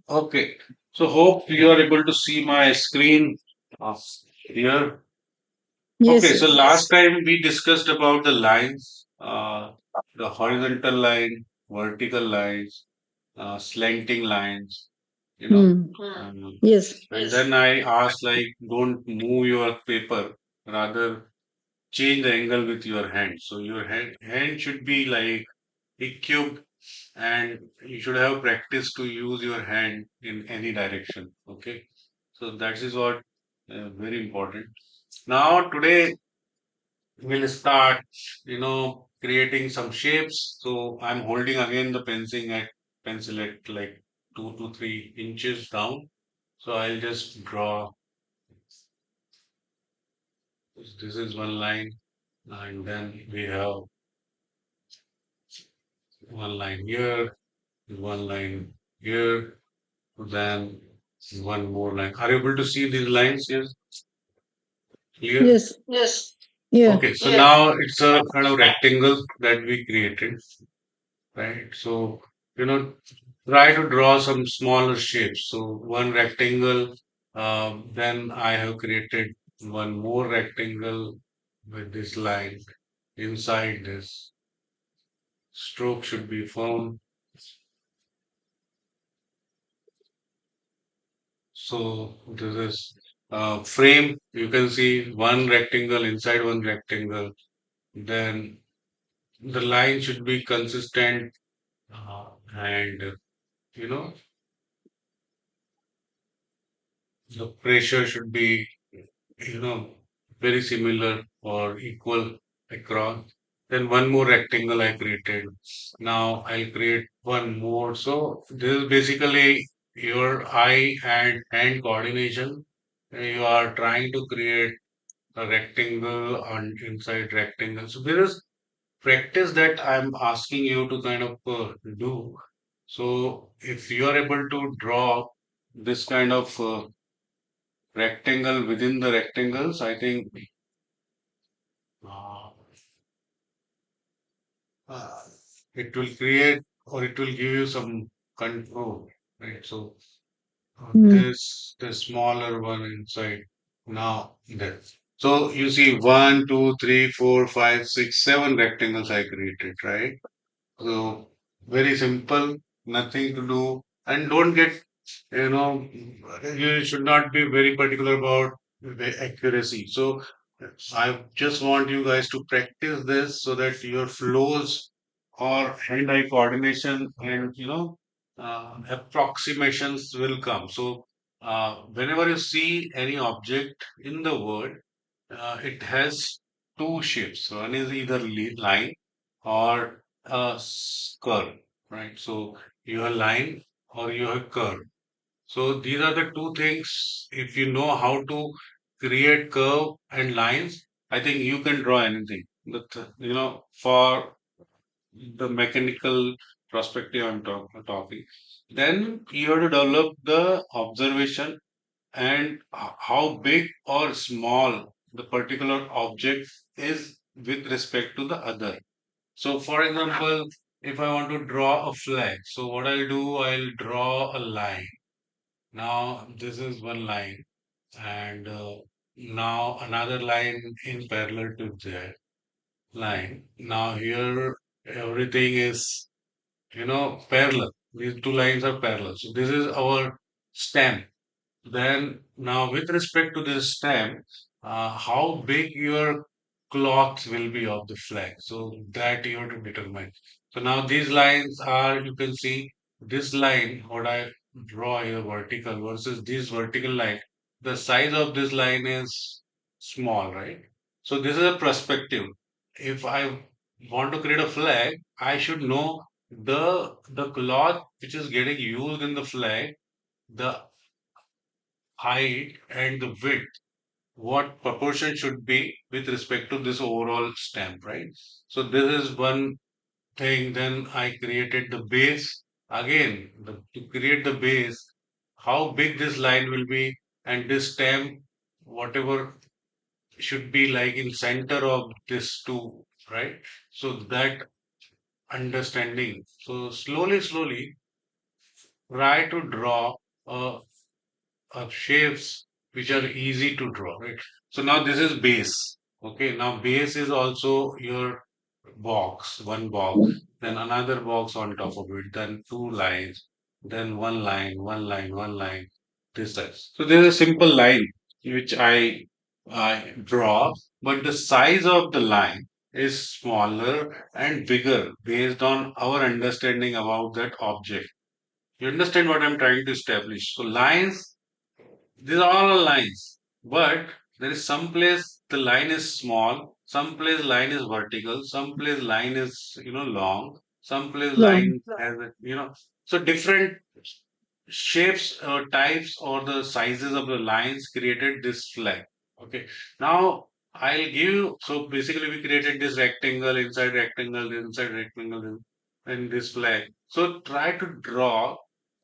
Okay. So hope you are able to see my screen here. Yes, Okay, so yes. last time we discussed about the lines, the horizontal line, vertical lines, slanting lines, you know. Hmm. Um, Yes, and then I asked like, don't move your paper, rather change the angle with your hand. So your hand should be like equipped and you should have practice to use your hand in any direction. Okay, so that is what very important. Now today we'll start, creating some shapes. So I'm holding again the pencil at like 2 to 3 inches down. So I'll just draw. This is one line, and then we have one line here, one line here, then one more line. Are you able to see these lines? Yes, clear? yes. Yeah. Okay, so now it's a kind of rectangle that we created, right? So, you know, try to draw some smaller shapes. So one rectangle, then I have created one more rectangle with this line inside this. Stroke should be found. So this is frame. You can see one rectangle inside one rectangle. Then the line should be consistent and you know the pressure should be you know very similar or equal across. Then one more rectangle I created. Now I'll create one more. So this is basically your eye and hand coordination. You are trying to create a rectangle on inside rectangle. So there is practice that I'm asking you to kind of do. So if you are able to draw this kind of rectangle within the rectangles, I think uh, uh, it will create or it will give you some control, right? So Hmm. this the smaller one inside now there. So you see 1, 2, 3, 4, 5, 6, 7 rectangles I created, right? So very simple, nothing to do, and don't get you know you should not be very particular about the accuracy. So I just want you guys to practice this so that your flows or hand-eye coordination and approximations will come. So whenever you see any object in the world, it has two shapes. One is either line or a curve, right? So you have line or you have curve. So these are the two things. If you know how to create curve and lines, I think you can draw anything. But for the mechanical perspective talking, then you have to develop the observation and how big or small the particular object is with respect to the other. So, for example, if I want to draw a flag, so what I'll do, I'll draw a line. Now, this is one line, and now another line in parallel to that line. Now, here everything is, parallel. These two lines are parallel. So, this is our stem. Then, now with respect to this stem, how big your cloth will be of the flag. So, that you have to determine. So, now these lines are, you can see this line, what I draw here vertical versus this vertical line. The size of this line is small, right? So, this is a perspective. If I want to create a flag, I should know the cloth which is getting used in the flag, the height and the width, what proportion should be with respect to this overall stamp, right? So this is one thing. Then I created the base. Again, to create the base, how big this line will be and this stamp, whatever should be like in center of this two, right? So that understanding. So slowly, slowly, try to draw a shapes which are easy to draw, right? So now this is base. Okay, now base is also your box, one box, then another box on top of it, then two lines, then one line, one line, this size. So there's a simple line which I draw, but the size of the line is smaller and bigger based on our understanding about that object. You understand what I'm trying to establish? So lines, these are all lines, but there is some place the line is small, some place line is vertical, some place line is long, some place Long. line has so different shapes or types or the sizes of the lines created this flag. Okay, now I'll give you. So basically, we created this rectangle, inside rectangle, and this flag. So try to draw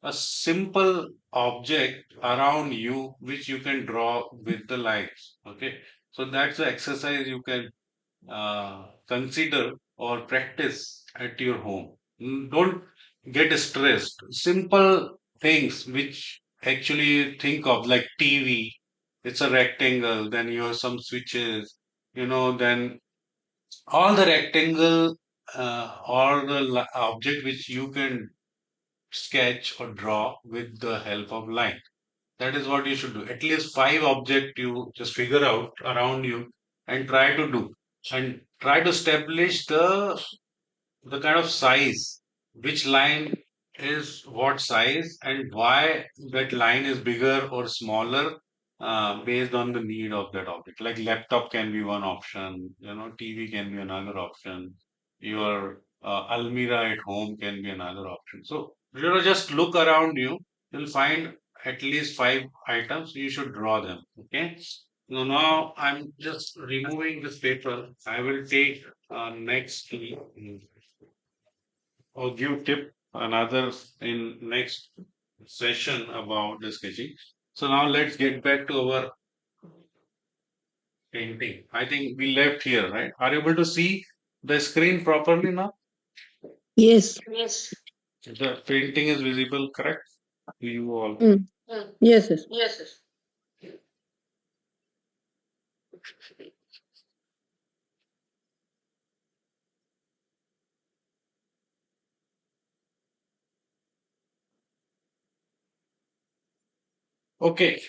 a simple object around you which you can draw with the lines. Okay, so that's the exercise you can consider or practice at your home. Don't get stressed. Simple things which actually you think of, like TV, it's a rectangle, then you have some switches, then all the rectangle or the object which you can sketch or draw with the help of line. That is what you should do. At least five object you just figure out around you and try to do. And try to establish the kind of size, which line is what size and why that line is bigger or smaller based on the need of that object. Like laptop can be one option, TV can be another option, your almirah at home can be another option. So, just look around you, you'll find at least five items, you should draw them. Okay. Now I'm just removing this paper. I will take next or give tip another in next session about the sketching. So now let's get back to our painting. I think we left here, right? Are you able to see the screen properly now? Yes. Yes. The painting is visible, correct? To you all. Mm. Yes, yes. Yes. Yes. Okay.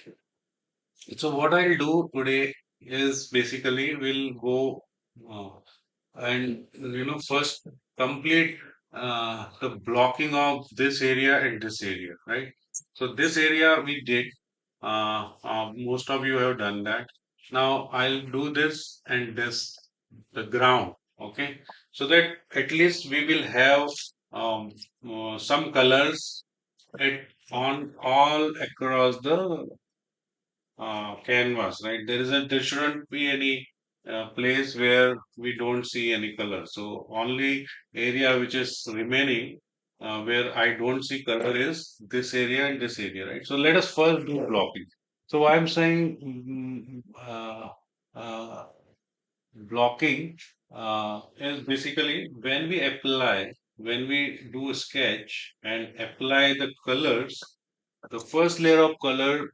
So what I'll do today is basically we'll go uh, and first complete the blocking of this area and this area, right? So this area we did. Most of you have done that. Now I'll do this and this, the ground. Okay, so that at least we will have some colors at on all across the canvas, right? There shouldn't be any place where we don't see any color. So only area which is remaining where I don't see color is this area and this area, right? So let us first do blocking. So I'm saying blocking is basically when we do a sketch and apply the colors, the first layer of color,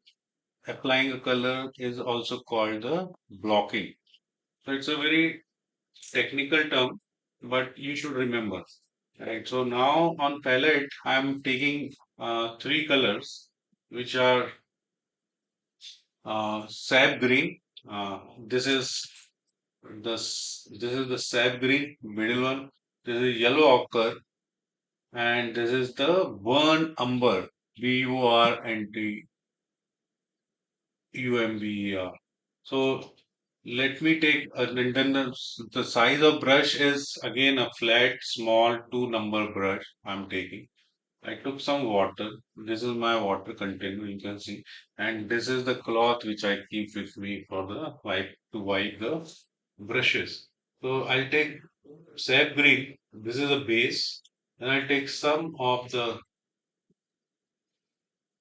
applying a color, is also called the blocking. So it's a very technical term, but you should remember. Right. So now on palette, I'm taking three colors, which are sap green. This is this is the sap green, middle one. This is yellow ochre, and this is the burnt umber. BURNT So let me take and then the size of brush is again a flat, small two number brush I'm taking. I took some water. This is my water container, you can see. And this is the cloth which I keep with me for the wipe to wipe the brushes. So I'll take sap green. This is a base. And I'll take some of the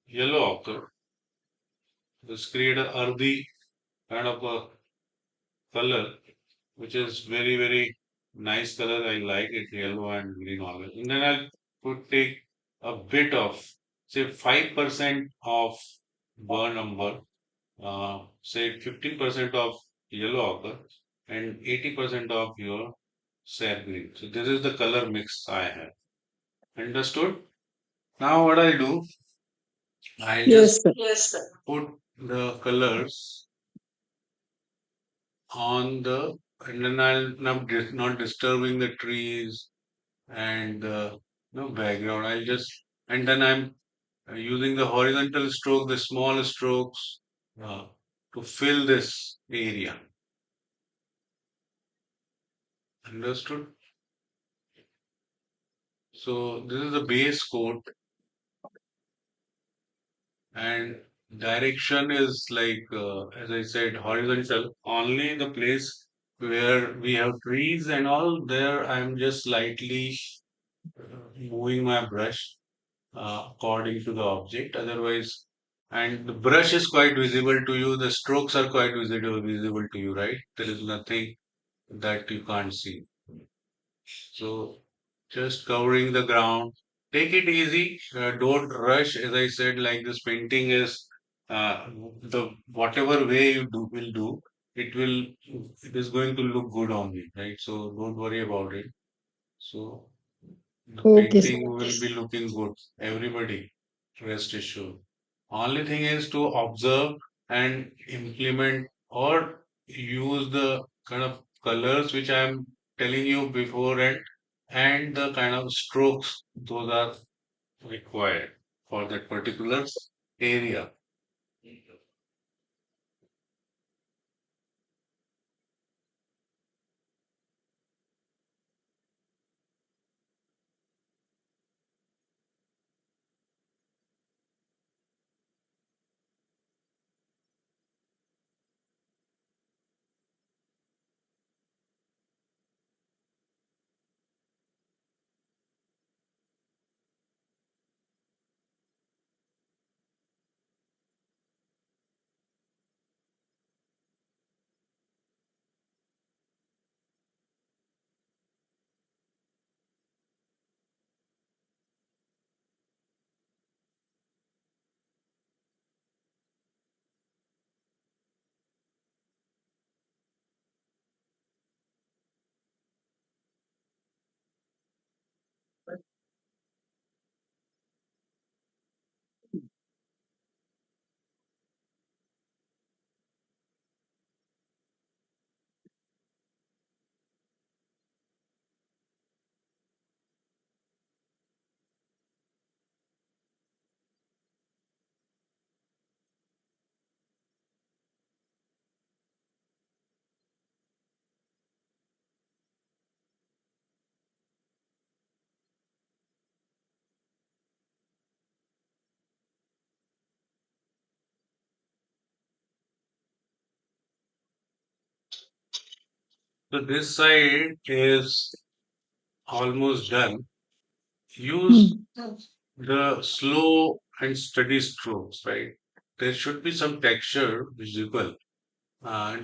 yellow ochre. Just create a earthy kind of a color, which is very, very nice color. I like it, yellow and green always. And then I'll take a bit of say 5% of burn number, say 15% of yellow ochre, and 80% of your sap green. So this is the color mix I have. Understood? Now what I'll do, I'll Yes, just sir. put the colors on the, and then I'll not disturbing the trees and the background. I'll just, and then I'm using the horizontal stroke, the small strokes uh, to fill this area. Understood? So this is the base coat, and direction is like, as I said, horizontal. Only the place where we have trees and all there, I'm just slightly moving my brush according to the object. Otherwise, and the brush is quite visible to you. The strokes are quite visible to you, right? There is nothing that you can't see. So just covering the ground. Take it easy. Don't rush. As I said, like this painting is the whatever way you do will do. It will. It is going to look good on you, right? So don't worry about it. So the Okay, sir. painting will be looking good. Everybody, rest assured. Only thing is to observe and implement or use the kind of colors which I am telling you before, and the kind of strokes those are required for that particular area. So this side is almost done. Use Hmm. the slow and steady strokes, right? There should be some texture visible.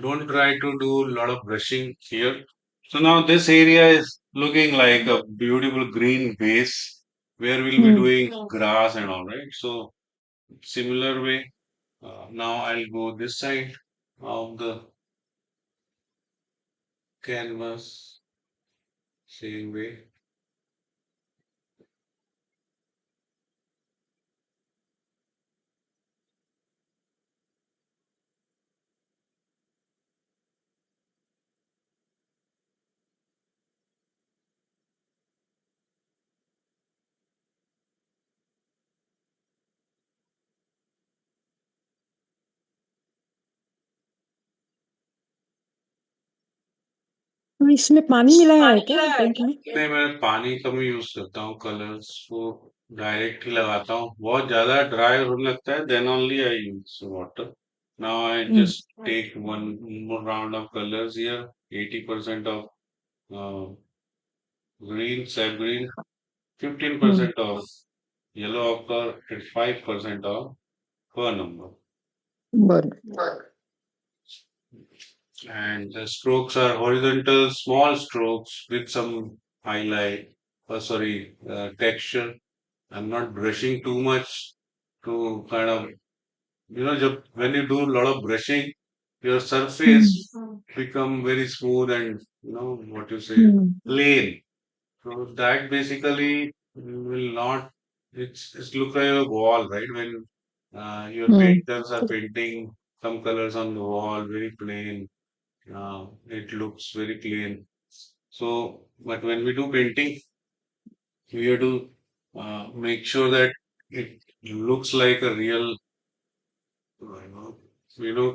Don't try to do a lot of brushing here. So now this area is looking like a beautiful green base where we'll be Hmm. doing grass and all, right? So similar way, now I'll go this side of the canvas, same way. तो इसमें पानी मिलाया है क्या paint में? नहीं, मैं पानी कम यूज करता हूँ, कलर्स को डायरेक्ट ही लगाता हूँ। बहुत ज्यादा ड्राई होने लगता है, then only I use water. Now I Hmm. Just take one more round of colours here, 80% of green, sap green, Hmm. 15% of yellow ochre, and 5% of fern number. बरं. And the strokes are horizontal, small strokes with some highlight, sorry, texture. I'm not brushing too much. to kind of, when you do a lot of brushing, your Hmm. surface become very smooth and, what you say, Hmm. plain. So that basically will not, it's look like a wall, right? When your Hmm. painters are painting some colors on the wall, very plain, it looks very plain. So, but when we do painting, we have to make sure that it looks like a real, you know, you know,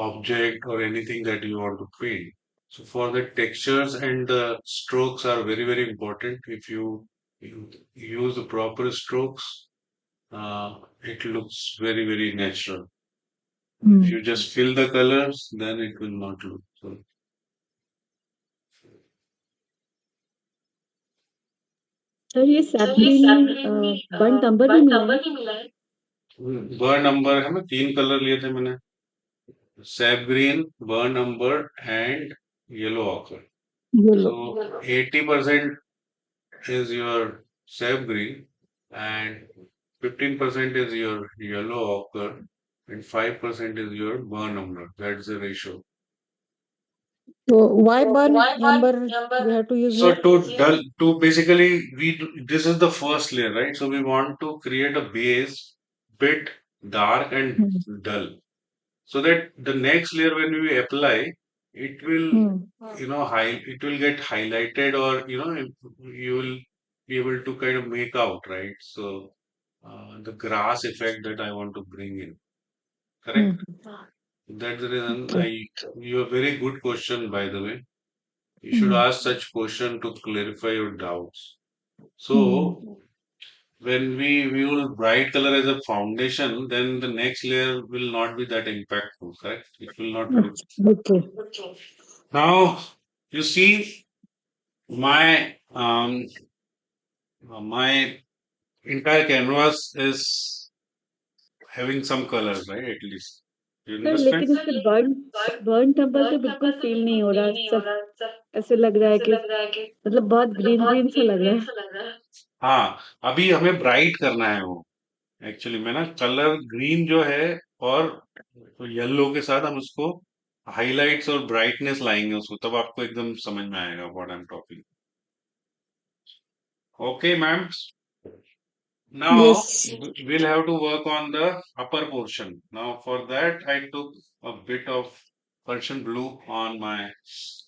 object or anything that you want to paint. So for the textures and the strokes are very, very important. If you use the proper strokes, it looks very, very natural. If Hmm. you just fill the colors, then it will not look. So, sir ये SAP green burnt अंबर भी मिला है burn number है ना, 3 colour लिए थे मैंने, SAP green, burn number and yellow occur. Yellow So 80% is your sap green and 15% is your yellow ochre and 5% is your burn umber. That's the ratio. तो why burn number we have to use So here to basically this is the first layer, right? So we want to create a base bit dark and Hmm. dull. So that the next layer when we apply, it will, Hmm. it will get highlighted, or you will be able to kind of make out, right? So the grass effect that I want to bring in, Hmm. correct? That's the reason Okay. you a very good question, by the way. You should Hmm. ask such question to clarify your doubts. So Hmm. when we will bright color as a foundation, then the next layer will not be that impactful, correct? It will not look. Okay Now, you see, my entire canvas is having some colors, right? At least. You sir understand? लेकिन इससे burn burn temple तो बिल्कुल feel नहीं हो रहा सब ऐसे लग रहा है कि मतलब बहुत ग्रीन ग्रीन सा लग रहा है हाँ, अभी हमें ब्राइट करना है वो. एक्चुअली में ना कलर ग्रीन जो है और येलो के साथ हम उसको हाइलाइट्स और ब्राइटनेस लाएंगे उसको, तब आपको एकदम समझ में आएगा what I am talking. Okay ma'am. Yes Now we'll have to work on the upper portion. Now for that I took a bit of Persian blue on my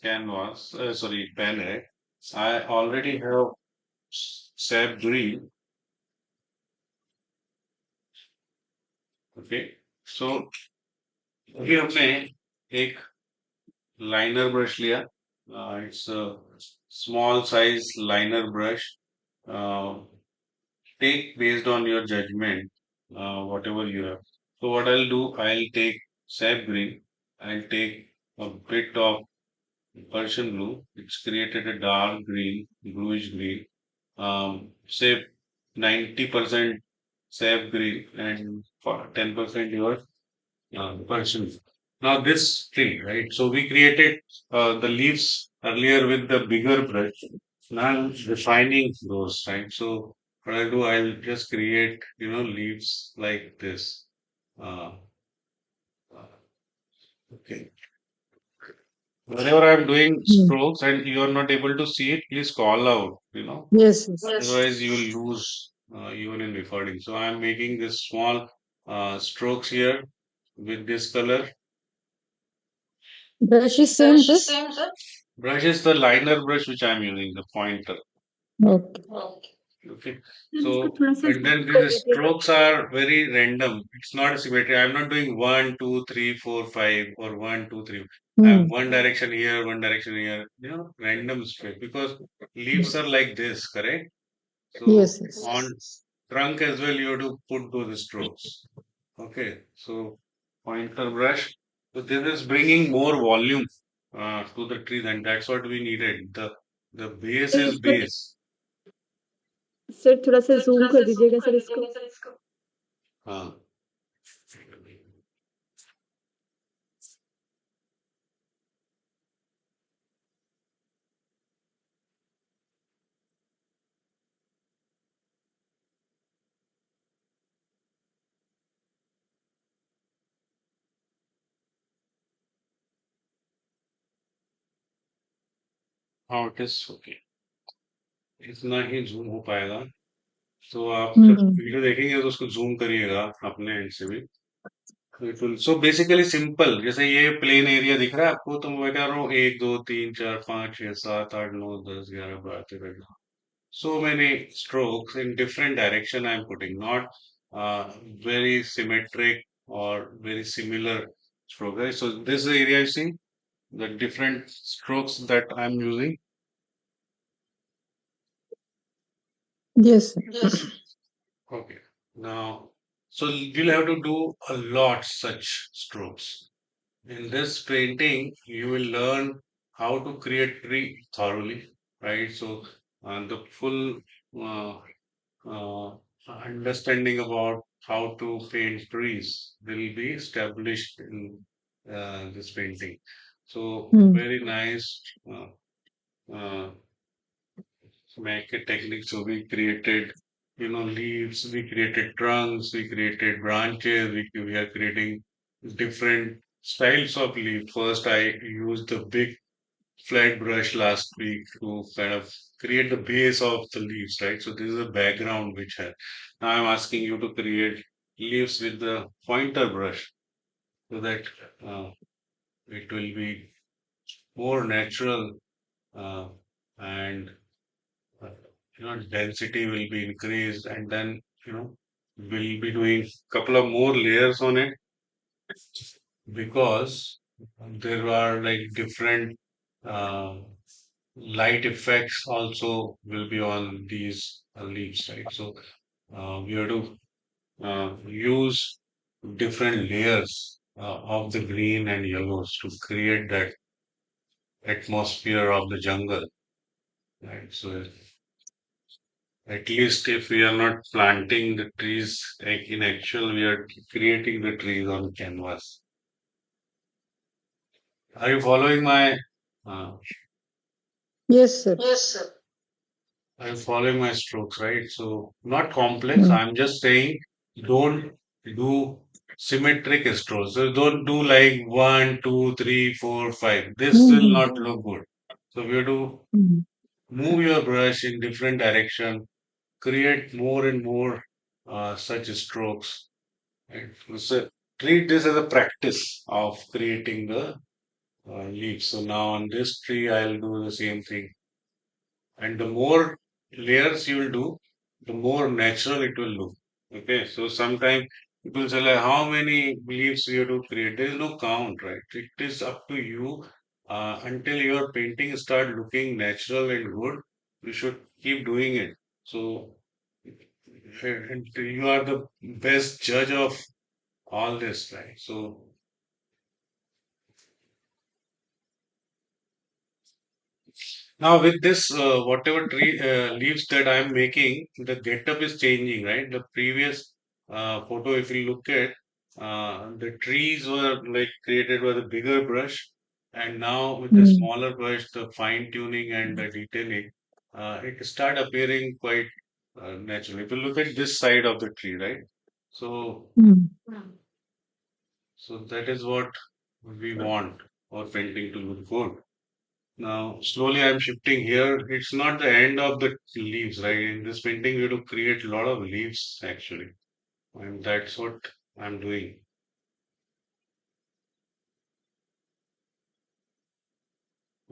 canvas, sorry, palette. I already have sap green. Okay. So अभी हमने एक liner brush लिया. It's a small size liner brush. Uh, Take based on your judgment, whatever you have. So what I'll do, I'll take sap green, I'll take a bit of Persian blue. It's created a dark green, bluish green. Say 90% sap green and 10% your Persian. Now this tree, right? So we created the leaves earlier with the bigger brush. Now I'm refining those, right? So what I'll do, I'll just create, leaves like this. Uh, okay. Whenever I'm doing strokes and you are not able to see it, please call out, yes yes otherwise you will lose even in recording. So I'm making this small strokes here with this color. Brush is same sir Brush is the liner brush which I'm using, the pointer. Okay Okay. Sir इसको So, थोड़ा सा and zoom then कर these दीजिएगा strokes are very random. It's not symmetry. I'm not doing 1, 2, 3, 4, 5 or 1, 2, 3. I'm one direction here, one direction here, random stroke because leaves are like this, correct? Yes So yes on trunk as well, you have to put those strokes. Okay. So pointer brush. So this is bringing more volume to the tree, and that's what we needed. The base sir is इसको base. Sir थोड़ा सा zoom कर दीजिएगा sir इसको हाँ. How it is okay, इतना ही zoom हो पाएगा। तो आप जब हम्म वीडियो देखेंगे तो उसको जूम करिएगा अपने एंड से भी। बिल्कुल, सो बेसिकली सिंपल, जैसे ये प्लेन एरिया दिख रहा है आपको, तो मैं कह रहा हूँ 1 2 3 4 5 6 7 8 9 10 11 12 13 14 so many strokes in different direction I'm putting, not very symmetric or very similar stroke, right? So this area you see the different strokes that I'm using. Yes, sir. Okay. Now, so you'll have to do a lot such strokes. In this painting, you will learn how to create tree thoroughly, right? So, the full uh, uh, understanding about how to paint trees will be established in this painting. So, Hmm. very nice uh, make a technique. So we created, leaves, we created trunks, we created branches, we are creating different styles of leaf. First, I used the big flat brush last week to kind of create the base of the leaves, right? So this is a background which has. Now I'm asking you to create leaves with the pointer brush so that uh, it will be more natural uh, and uh, density will be increased, and then we'll be doing couple of more layers on it because there are like different uh, light effects also will be on these leaves, right? So we have to use different layers of the green and yellows to create that atmosphere of the jungle, right? So at least if we are not planting the trees, like in actual, we are creating the trees on canvas. Are you following my? Uh, Yes, sir. are you following my strokes, right? So not complex. Hmm. I'm just saying, don't do symmetric strokes. So don't do like 1, 2, 3, 4, 5. This will Hmm. not look good. So we have to Hmm. move your brush in different direction, create more and more such strokes. Right. So treat this as a practice of creating the leaves. So now on this tree, I'll do the same thing. And the more layers you will do, the more natural it will look. Okay. So sometimes people say like, how many leaves you have to create? There is no count, right? It is up to you until your painting start looking natural and good. You should keep doing it. So and you are the best judge of all this, right? So now with this, whatever tree leaves that I'm making, the getup is changing, right? The previous photo, if you look at, the trees were like created with a bigger brush, and now with the Hmm. smaller brush, the fine tuning and the detailing, it start appearing quite natural. If you look at this side of the tree, right? So, Hmm. so that is what we want our painting to look good. Now, slowly I'm shifting here. It's not the end of the leaves, right? In this painting, we have to create a lot of leaves actually. And that's what I'm doing.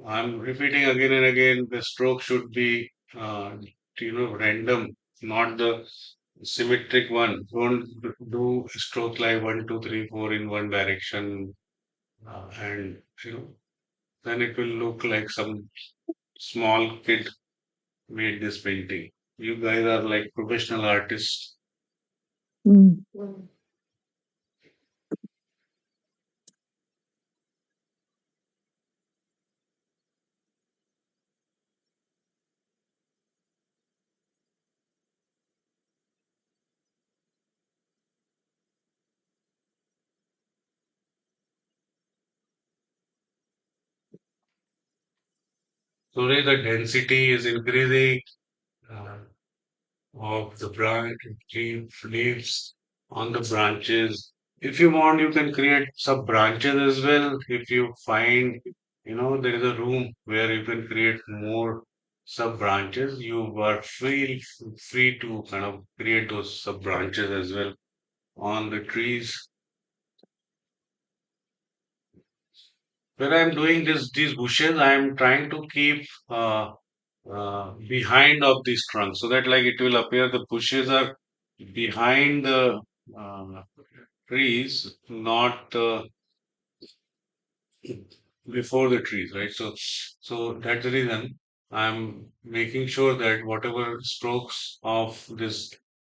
I'm repeating again and again, the stroke should be, random, not the symmetric one. Don't do stroke like 1, 2, 3, 4 in one direction. And, then it will look like some small kid made this painting. You guys are like professional artists. Hmm. Today, the density is increasing uh, of the branch leaves on the branches. If you want, you can create sub branches as well. If you find there is a room where you can create more sub branches. You are free to kind of create those sub branches as well on the trees. When I'm doing these bushes, I'm trying to keep behind of these trunks so that like it will appear the bushes are behind the uh, trees, not before the trees, right? So that's the reason I'm making sure that whatever strokes of this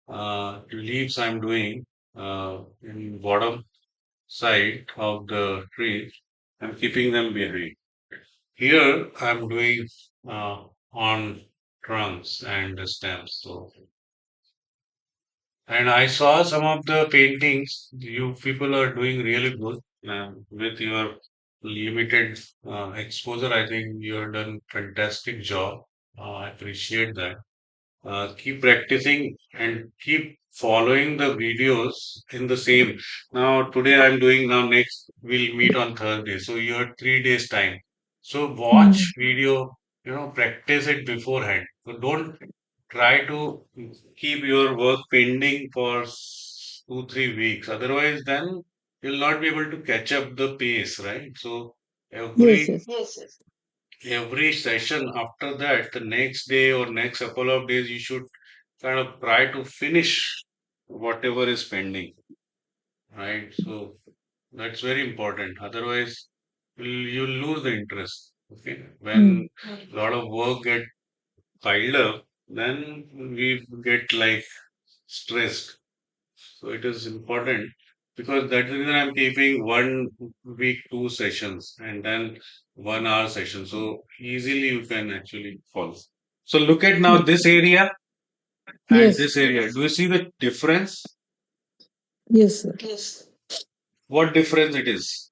leaves I'm doing in bottom side of the tree, I'm keeping them behind. Here I'm doing on trunks and the stems. So, and I saw some of the paintings you people are doing really good with your limited exposure. I think you have done fantastic job. I appreciate that. Keep practicing and keep following the videos in the same. Now, today I'm doing, now next we'll meet on Thursday. So you have 3 days time. So watch Hmm. video, practice it beforehand. So don't try to keep your work pending for 2, 3 weeks. Otherwise, then you'll not be able to catch up the pace, right? So Yes, every yes. every session after that, the next day or next couple of days, you should kind of try to finish whatever is pending, right? So that's very important. Otherwise, you'll lose the interest. Okay, when Hmm. a lot of work get piled up, then we get like stressed. So it is important because that's the reason I'm keeping 1 week 2 sessions and then 1 hour session. So easily you can actually follow. So look at now Yes. this area and Yes. this area. Do you see the difference? Yes, sir. What difference it is?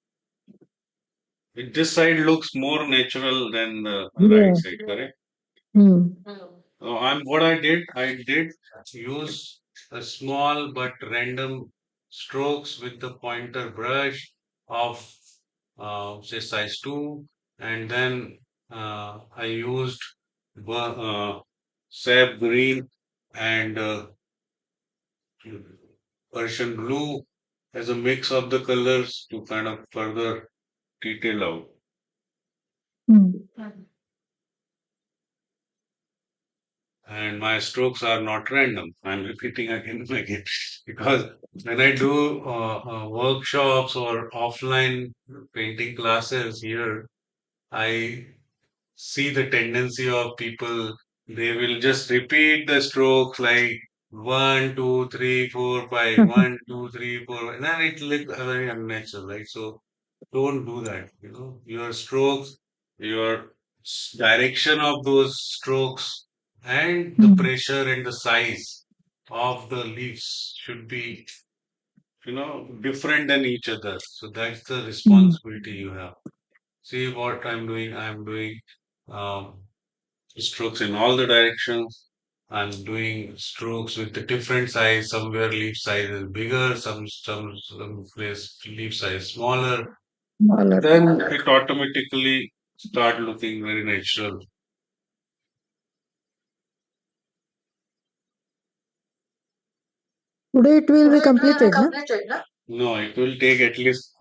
This side looks more natural than the right Yeah. side, correct? Hmm. So I did use a small but random strokes with the pointer brush of say size 2, and then I used sap green and Persian blue as a mix of the colors to kind of further detail out. Hmm. And my strokes are not random. I'm repeating again and again because when I do workshops or offline painting classes here, I see the tendency of people, they will just repeat the strokes like 1, 2, 3, 4, 5, 1, 2, 3, 4, and then it looks very unnatural, right? So don't do that. Your strokes, your direction of those strokes, and the Hmm. pressure and the size of the leaves should be, different than each other. So that's the Hmm. responsibility you have. See what I'm doing. I'm doing um, strokes in all the directions. I'm doing strokes with the different size. Somewhere leaf size is bigger, some place leaf size smaller. Smaller. Then it automatically start looking very natural. Today it will be completed, na? No, it will take at least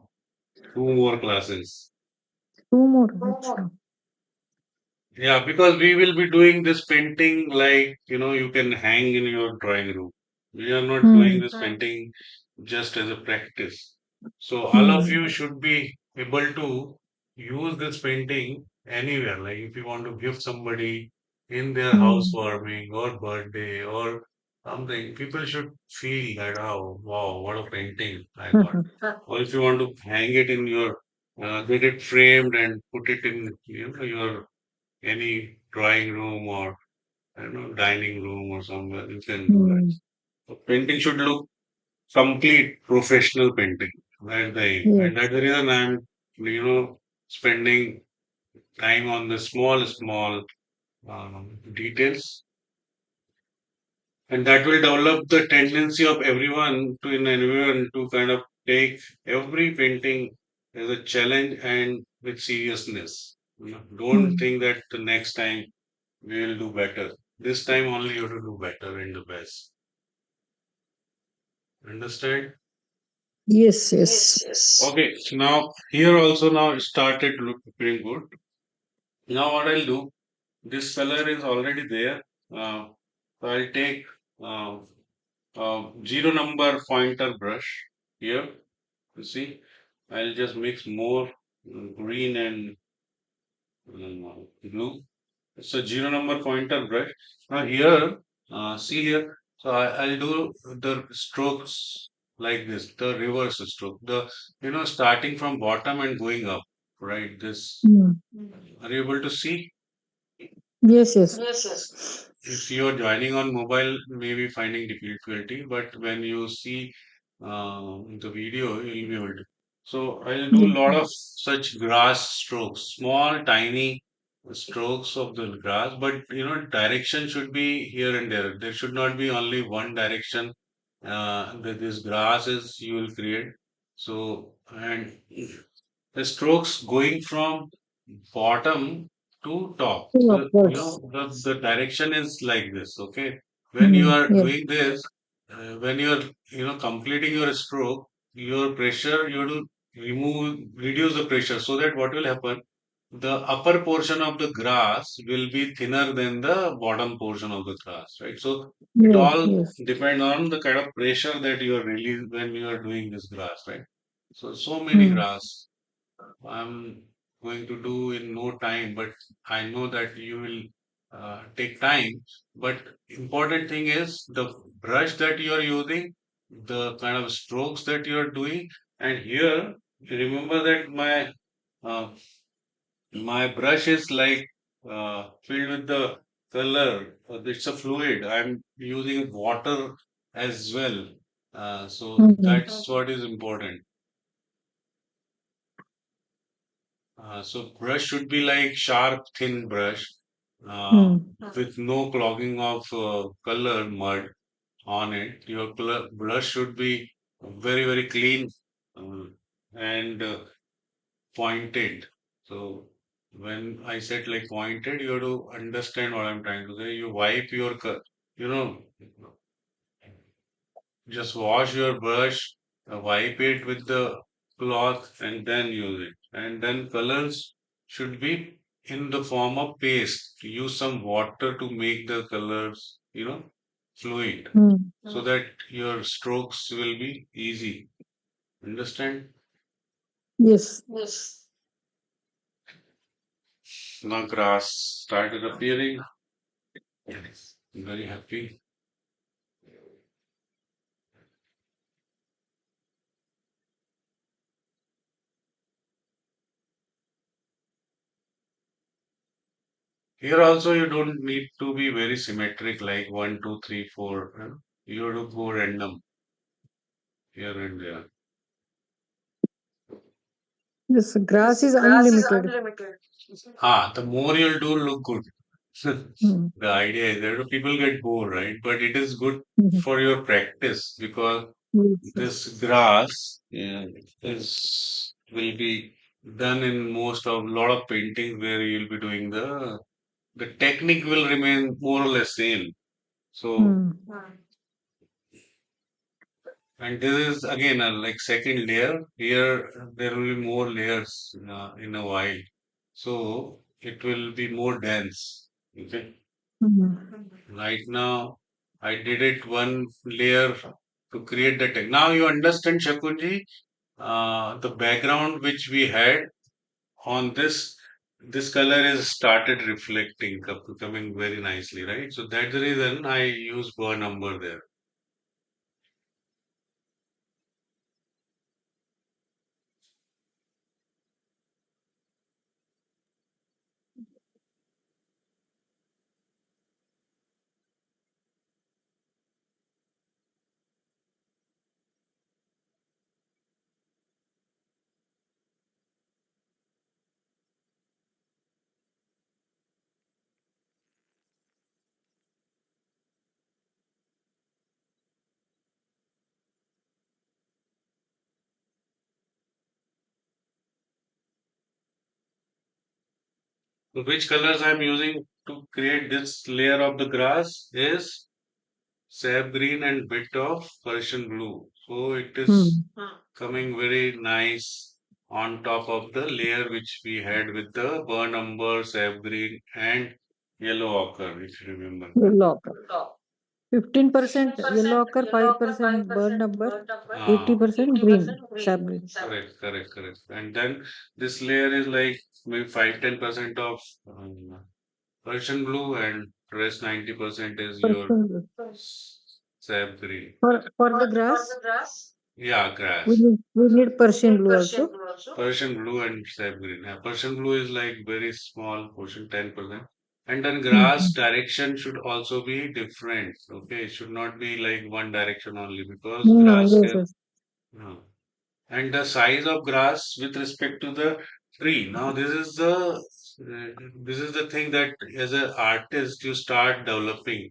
2 more classes. Two more. Acha. Yeah, because we will be doing this painting like, you can hang in your drawing room. We are not doing Hmm. this painting just as a practice. So all of Hmm. you should be able to use this painting anywhere. Like if you want to give somebody in their Hmm. housewarming or birthday or something, people should feel that, oh, wow, what a painting I got. Or if you want to hang it in your, get it framed and put it in, your any drawing room or dining room or somewhere you can do that. Hmm. So painting should look complete professional painting. That's the aim. And Yes. that's the reason I'm spending time on the small details, and that will develop the tendency of everyone to in everyone to kind of take every painting as a challenge and with seriousness. Don't Hmm. think that the next time we will do better. This time only you have to do better and the best. Understand? Yes, Yes, yes. yes. Okay, so now here also now it started looking good. Now what I'll do, this color is already there. So I'll take uh, zero number pointer brush here. You see, I'll just mix more green and blue. It's a zero number pointer brush. Now here, see here. So I'll do the strokes like this, the reverse stroke. Starting from bottom and going up, right? This. Hmm. Are you able to see? Yes, yes. Yes, yes. If you're joining on mobile, maybe finding difficulty, but when you see the video, you'll be able to. So I'll do a Yes. lot of such grass strokes, small, tiny strokes of the grass, but direction should be here and there. There should not be only one direction that this grass is you will create. So, and the strokes going from bottom to top. Oh, So, of course. the direction is like this, okay? When you Hmm. are Yes. doing this, when you are, completing your stroke, your pressure, you have to reduce the pressure so that what will happen? The upper portion of the grass will be thinner than the bottom portion of the grass, right? So it Yes. all Yes. depends on the kind of pressure that you are releasing when you are doing this grass, right? So many Hmm. grass. I'm going to do in no time, but I know that you will take time. But important thing is the brush that you are using, the kind of strokes that you are doing, and here remember that uh, my brush is like filled with the color. It's a fluid. I'm using water as well. So Hmm. that's what is important. So brush should be like sharp, thin brush uh, Hmm. with no clogging of color mud on it. Your brush should be very, very clean uh, and pointed. So when I said like pointed, you have to understand what I'm trying to say. You wipe your, you know, just wash your brush, wipe it with the cloth, and then use it. And then colors should be in the form of paste. Use some water to make the colors, fluid, Hmm. so that your strokes will be easy. Understand? Yes. Yes. Now grass started appearing. Yes. I'm very happy. Here also you don't need to be very symmetric like 1, 2, 3, 4. You have to go random here and there. Yes. Grass Yes, is grass is unlimited. unlimited. The more you'll do, look good. Hmm. The idea is that people get bored, right? But it is good Mhm. for your practice because Yes. this Yes. grass is will be done in most of lot of paintings where you'll be doing the technique will remain more or less same. So Hmm. and this is again a like second layer. Here there will be more layers in a while. So it will be more dense. Okay. Hmm. Right now I did it one layer to create the tech. Now you understand Shakunji, the background which we had on this color is started reflecting, coming very nicely, right? So that's the reason I use bar number there. So which colors I'm using to create this layer of the grass is sap green and bit of Persian blue. So it is Hmm. coming very nice on top of the layer which we had with the burn umber, sap green and yellow ochre, if you remember. Yellow ochre. 15% yellow ochre, 5% burnt umber, Ah, 80% green, sap green. correct, correct, correct. And then this layer is like maybe 5-10% of Persian blue and rest 90% is your Percent blue. sap green. For the grass, Yeah, we grass. need Persian blue also. Persian blue and sap green. Yeah, Persian blue is like very small portion, 10%. And then Hmm. grass direction should also be different. Okay, it should not be like one direction only because Hmm, grass yes, can. yes. uh, and the size of grass with respect to the tree. Now this is the thing that as an artist you start developing.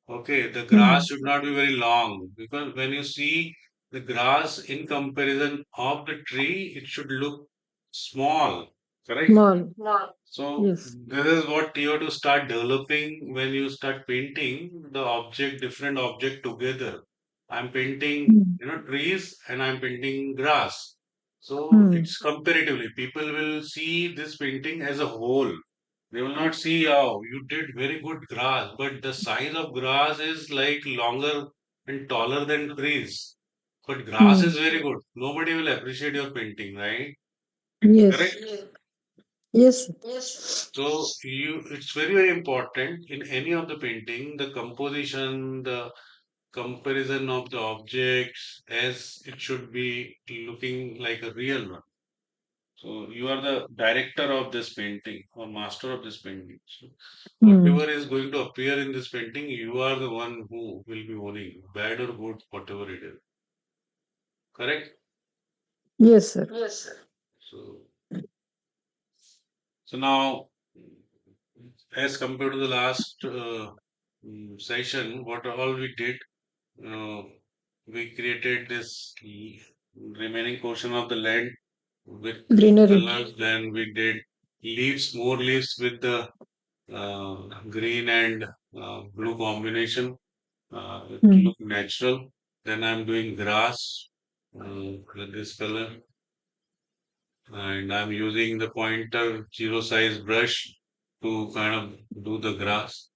Okay, the grass Hmm. should not be very long because when you see the grass in comparison of the tree, it should look small. Correct? Small. So Yes. this is what you have to start developing when you start painting the object, different object together. I'm painting, Hmm. trees and I'm painting grass. So Hmm. it's comparatively, people will see this painting as a whole. They will not see, oh, you did very good grass, but the size of grass is like longer and taller than trees. But grass is Hmm. very good. Nobody will appreciate your painting, right? Yes. Correct? Yes. So it's very, very important in any of the painting, the composition, the comparison of the objects as it should be looking like a real one. So you are the director of this painting or master of this painting. So Hmm. whatever is going to appear in this painting, you are the one who will be owning, bad or good, whatever it is. Correct? Yes, sir. So so now, as compared to the last session, what all we did, uh, we created this remaining portion of the land with Greenery. colors. Then we did leaves, more leaves with the green and blue combination. It Hmm. look natural. Then I'm doing grass with this color, and I'm using the pointer zero size brush to kind of do the grass.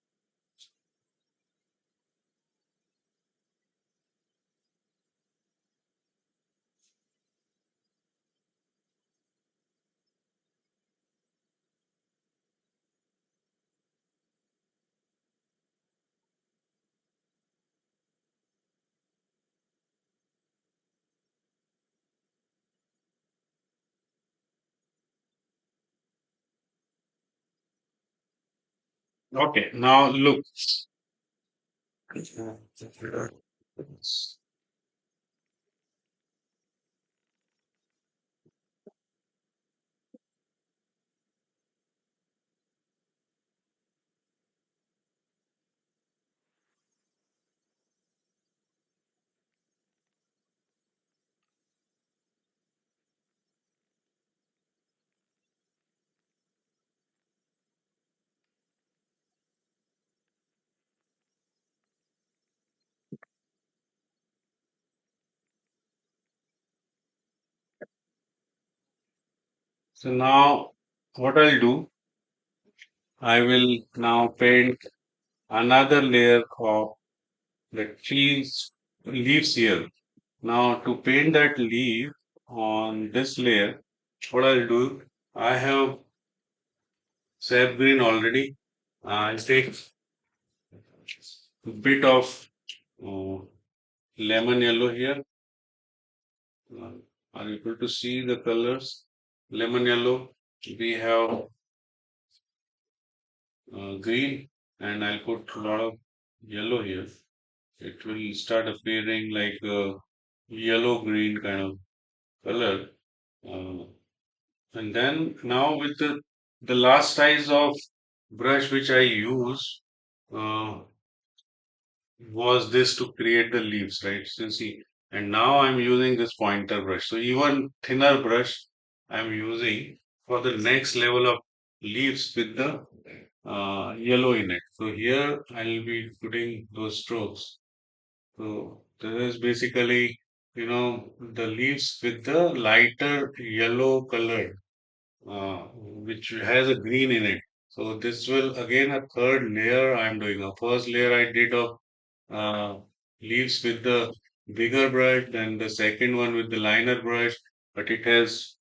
Okay, now look. So now what I'll do, I will now paint another layer of the trees leaves here. Now to paint that leaf on this layer, what I'll do, I have sap green already. I'll take a bit of uh, lemon yellow here. Uh, are you able to see the colors? Lemon yellow. We have green, and I'll put a lot of yellow here. It will start appearing like a yellow green kind of color. Uh, and then now with the last size of brush which I use uh, was this to create the leaves, right? So see, and now I'm using this pointer brush. So even thinner brush I'm using for the next level of leaves with the yellow in it. So here I'll be putting those strokes. So this is basically, the leaves with the lighter yellow color, which has a green in it. So this will again a third layer I'm doing. A first layer I did of uh, leaves with the bigger brush, then the second one with the liner brush, but it has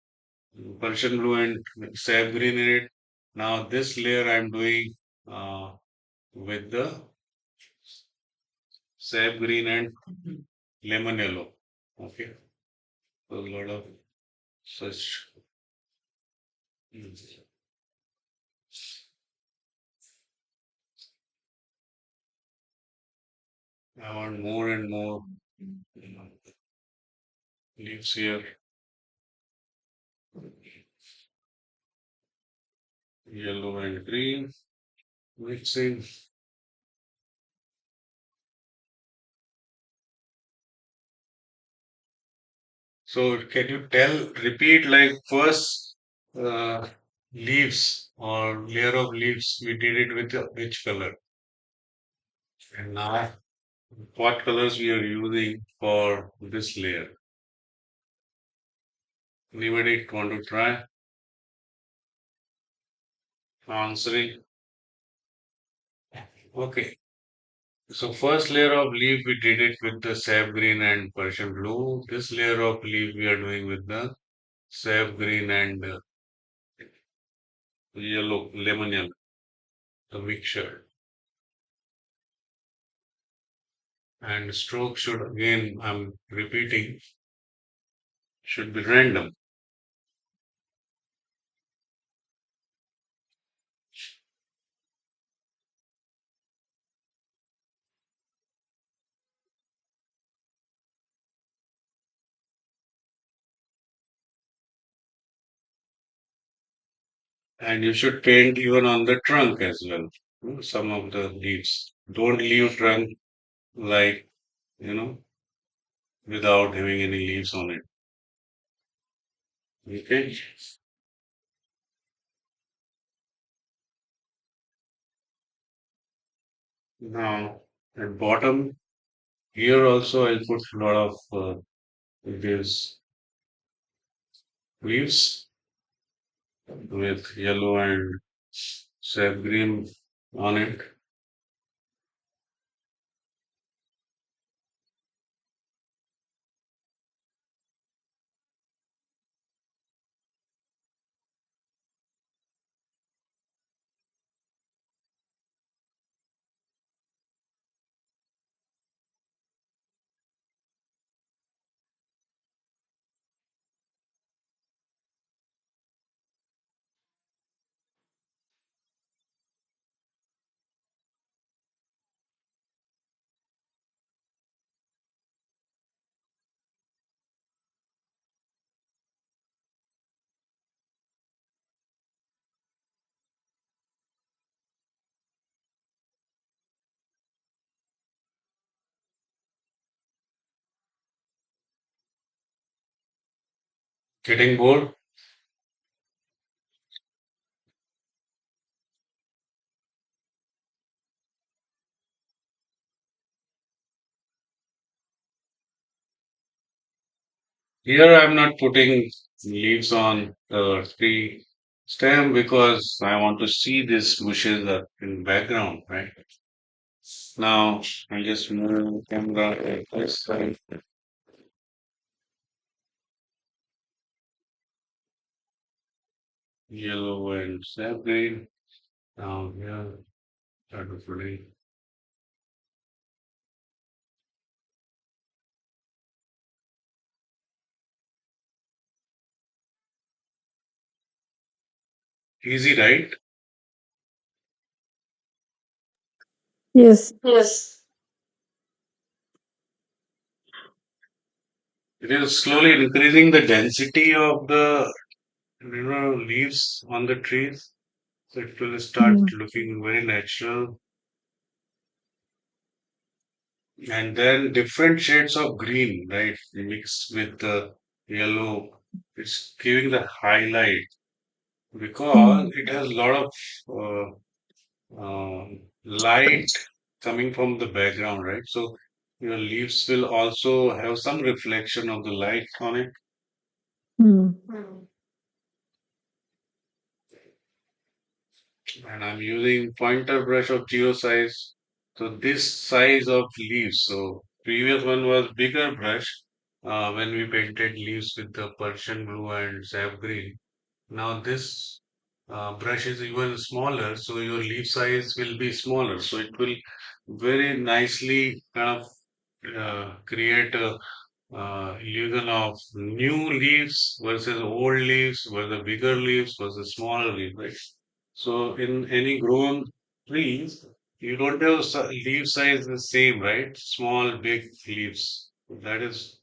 Persian blue and sap green in it. Now this layer I'm doing uh, with the sap green and lemon yellow. Okay, so a lot of such. mm, I want more and more leaves here, yellow and green mixing. So can you repeat like first uh, leaves or layer of leaves, we did it with which color? And now what colors we are using for this layer? Anybody want to try answering? Okay. So first layer of leaf we did it with the sap green and Persian blue. This layer of leaf we are doing with the sap green and yellow, lemon yellow, the mixture. And stroke should again, I'm repeating, should be random. And you should paint even on the trunk as well. Some of the leaves. Don't leave trunk like, you know, without having any leaves on it. Okay. Now at bottom here also I'll put a lot of these leaves with yellow and sap green on it. Getting bored? Here I'm not putting leaves on the tree stem because I want to see these bushes are in background, right? Now I just move camera like this side, yellow and sap green. Now here, start to putting easy, right? Yes. Yes. It is slowly increasing the density of the leaves on the trees. So it will start Mm. looking very natural. And then different shades of green, right? Mixed with the yellow. It's giving the highlight. because Hmm. it has a lot of light coming from the background, right? So your leaves will also have some reflection of the light on it. Hmm. And I'm using pointer brush of geo size. So this size of leaves. So previous one was bigger brush when we painted leaves with the Persian blue and sap green. Now this brush is even smaller, so your leaf size will be smaller. So it will very nicely kind of create a illusion of new leaves versus old leaves versus bigger leaves versus smaller leaves, right? So in any grown trees, you don't have leaf size the same, right? Small, big leaves. That is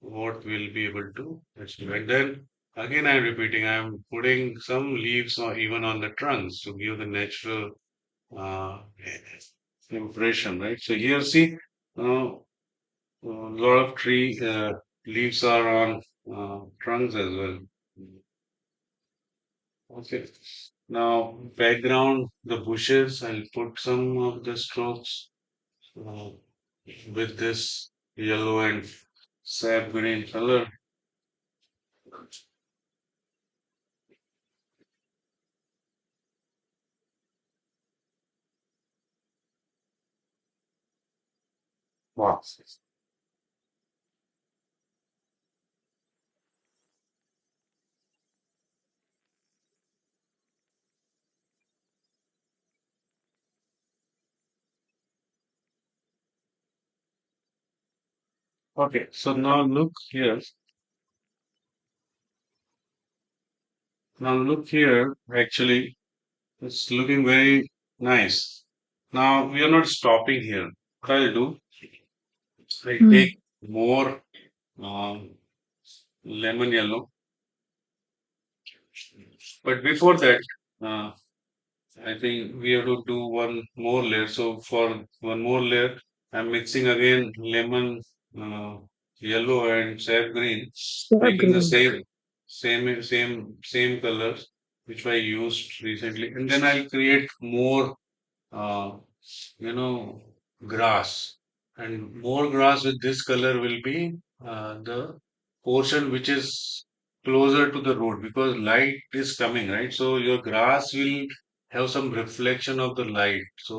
what we'll be able to achieve. And then again, I'm repeating, I'm putting some leaves or even on the trunks to give the natural uh, impression, right? So here, see, a lot of tree leaves are on trunks as well. Okay. Now, background, the bushes, I'll put some of the strokes uh, with this yellow and sap green color. Wow. Okay, so now look here. Now look here. Actually, it's looking very nice. Now we are not stopping here. What I'll do, I take Hmm. more um, lemon yellow. But before that, uh, I think we have to do one more layer. So for one more layer, I'm mixing again lemon yellow and sap green, Sap making the green. same colors which I used recently, and then I'll create more uh, grass. And more grass with this color will be the portion which is closer to the road because light is coming, right? So your grass will have some reflection of the light. So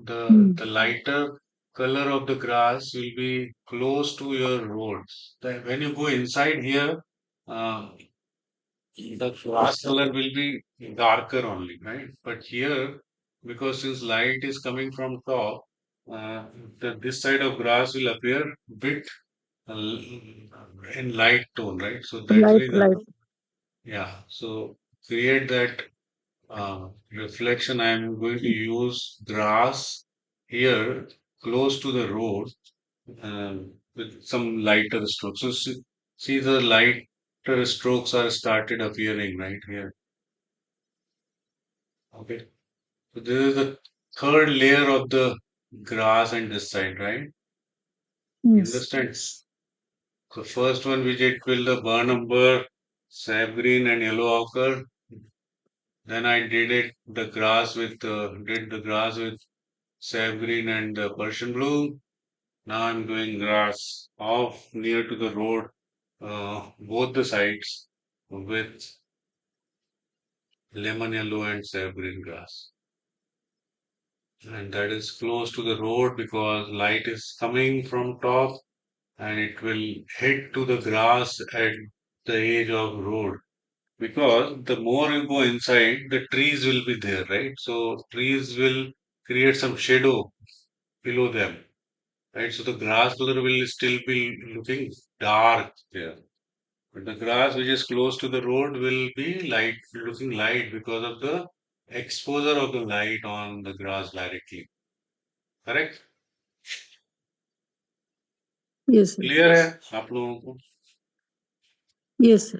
Hmm. the lighter color of the grass will be close to your road. When you go inside here, uh, the grass color will be darker only, right? But here, because since light is coming from top, this side of grass will appear bit uh, in light tone, right? So that's the Light, reason. light. Yeah. So create that reflection. I am going to use grass here close to the road with some lighter strokes. So see the lighter strokes are started appearing right here. Okay. So this is the third layer of the grass and this side, right? You Yes. understand? So first one we did fill the burn umber, sap green and yellow ochre. Then I did it the grass with did the grass with sap green and Persian blue. Now I'm doing grass off near to the road, both the sides with lemon yellow and sap green grass. And that is close to the road because light is coming from top and it will hit to the grass at the edge of road because the more you go inside the trees will be there, right? So trees will create some shadow below them, right? So the grass color will still be looking dark there, but the grass which is close to the road will be light, looking light because of the exposure of the light on the grass directly. Correct? Yes, sir. Clear है आप लोगों को? Yes, sir.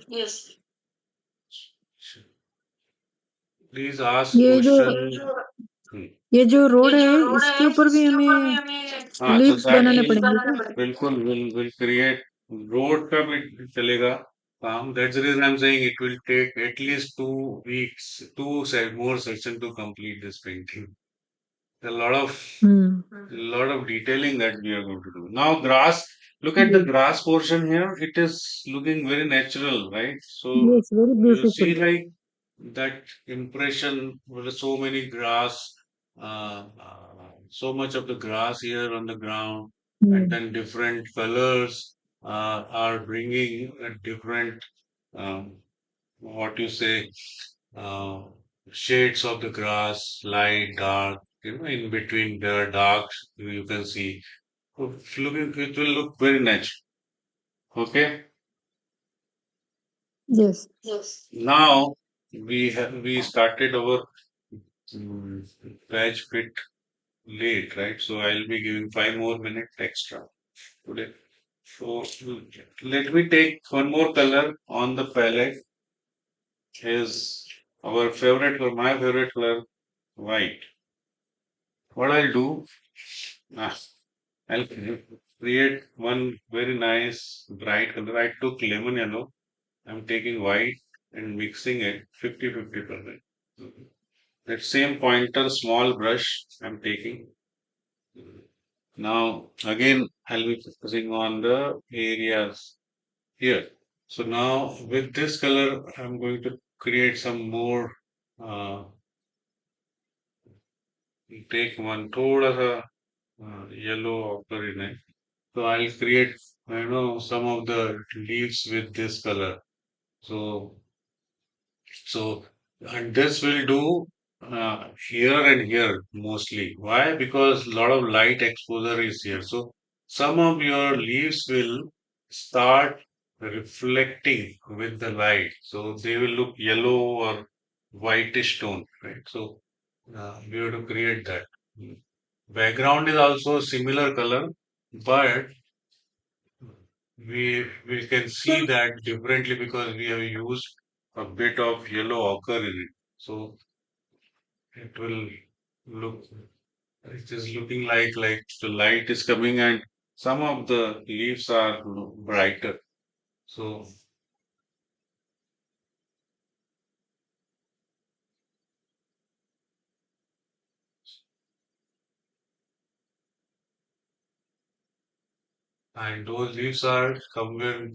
Please ask ये जो question. ये जो road है इसके ऊपर भी हमें हाँ, so लीव्स that बनाने will पड़ेंगे क्या? बिल्कुल will create road का भी चलेगा. calm. That's the reason I'm saying it will take at least 2 weeks, more sessions to complete this painting. A Hmm. lot of detailing that we are going to do. Now, grass. Look at the Yes. grass portion here. It is looking very natural, right? So Yes, very you beautiful. see, like that impression with so many grass, so much of the grass here on the ground, and Hmm. then different colors are bringing a different, what you say, uh, shades of the grass, light, dark. In between the darks, you can see. It will look very natural. Okay. Yes. Now we started our mm, batch bit late, right? So I'll be giving 5 more minutes extra today. So let me take one more color on the palette. Is our favorite color, my favorite color, white. What I'll do, ah, I'll create one very nice bright color. I took lemon yellow. I'm taking white and mixing it 50-50%. That same pointer, small brush I'm taking. Now, again, I'll be focusing on the areas here. So now with this color, I'm going to create some more, uh, take one thoda sa yellow ochre in it. So I'll create, some of the leaves with this color. So So, and this will do here and here mostly. Why? Because a lot of light exposure is here. So, some of your leaves will start reflecting with the light. So, they will look yellow or whitish tone, right? So, we have to create that. Mm. Background is also a similar color, but we can see that differently because we have used a bit of yellow ochre in it. So it will look, it is looking like the light is coming and some of the leaves are brighter. So, and those leaves are somewhere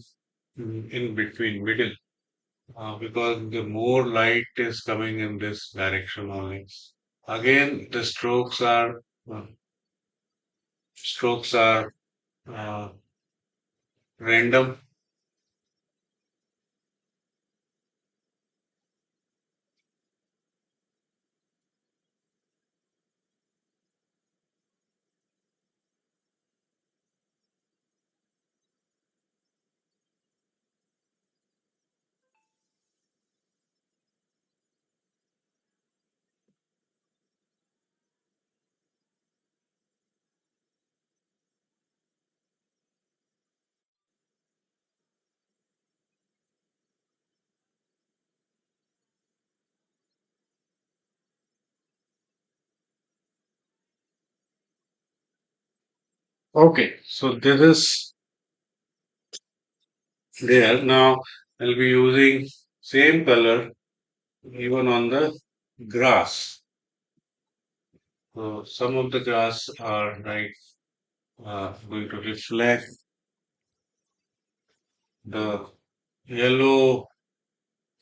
in between, middle, because the more light is coming in this direction only. Again, the uh, strokes are uh, random. Okay, so this is there. Now I'll be using same color even on the grass. So some of the grass are like going to reflect the yellow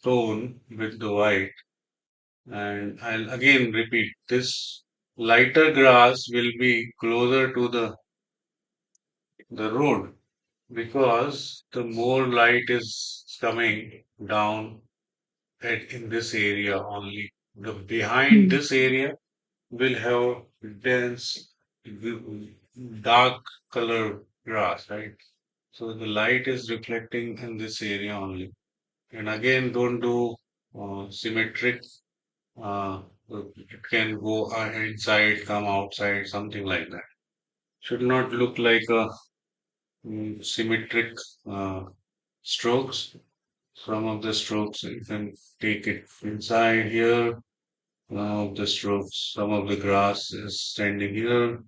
tone with the white. And I'll again repeat this lighter grass will be closer to the road because the more light is coming down in this area only. The behind Hmm. this area will have dense, dark color grass, right? So the light is reflecting in this area only. And again, don't do symmetric. Uh, it can go inside, come outside, something like that. Should not look like a symmetric uh, strokes. Some of the strokes you can take it inside here. Some of the strokes, some of the grass is standing here.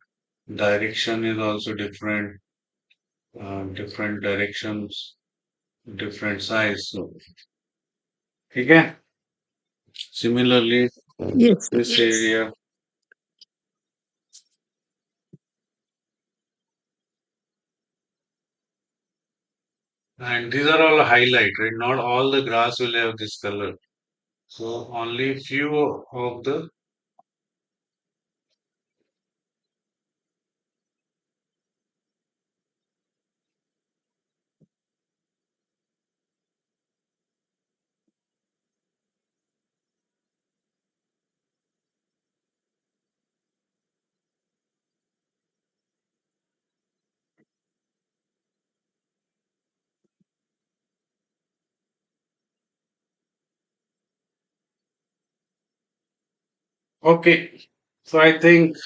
Direction is also different, different directions. different size. So, okay. Similarly, Yes. this area, and these are all highlight, right? Not all the grass will have this color. So only few of the. Okay. So I think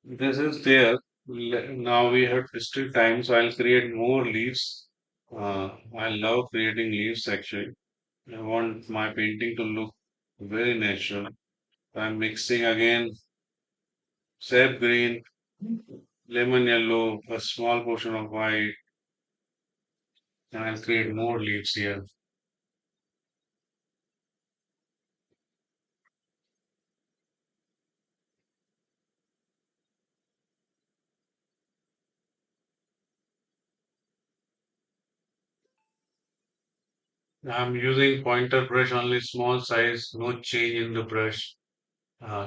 this is there. Now we have twisted time, so I'll create more leaves. I love creating leaves actually. I want my painting to look very natural. I'm mixing again sap green, lemon yellow, a small portion of white, and I'll create more leaves here. I'm using pointer brush only small size, no change in the brush.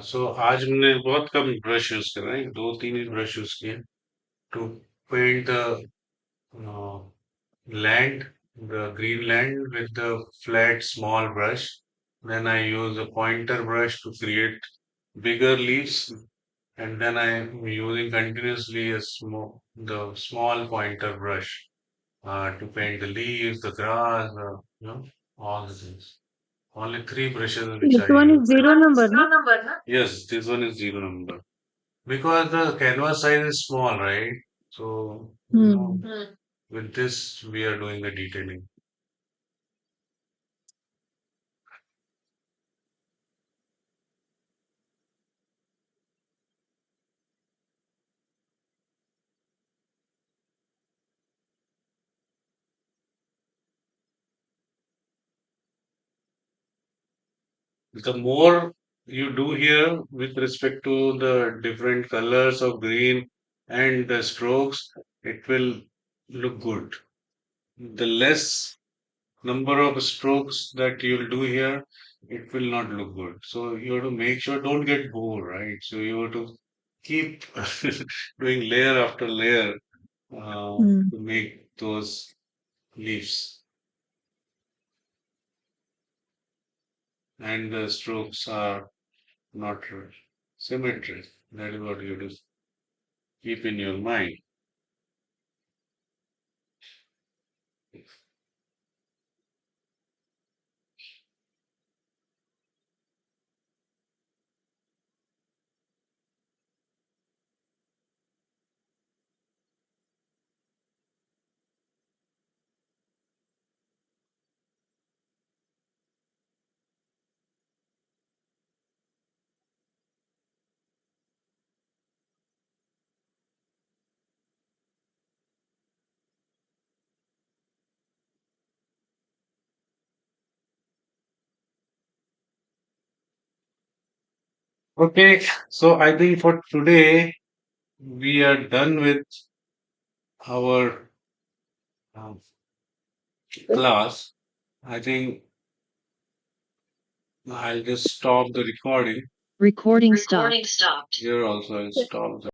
सो आज हमने बहुत कम brush use कर रहे हैं दो तीन ही brush use किए to paint the land, the green land with the flat small brush. Then I use a pointer brush to create bigger leaves, and then I am using continuously the small pointer brush to paint the leaves, the grass, all the things. Only three brushes which This I one use. is zero number, na? Yes, this one is zero number. Because the canvas size is small, right? So, Hmm. with this, we are doing the detailing. The more you do here with respect to the different colors of green and the strokes, it will look good. The less number of strokes that you'll do here, it will not look good. So you have to make sure don't get bored, right? So you have to keep doing layer after layer Hmm. to make those leaves. And the strokes are not symmetric. That is what you have to keep in your mind. Okay, so I think for today we are done with our um, class. I think I'll just stop the recording. Recording stopped. Here also I'll stop the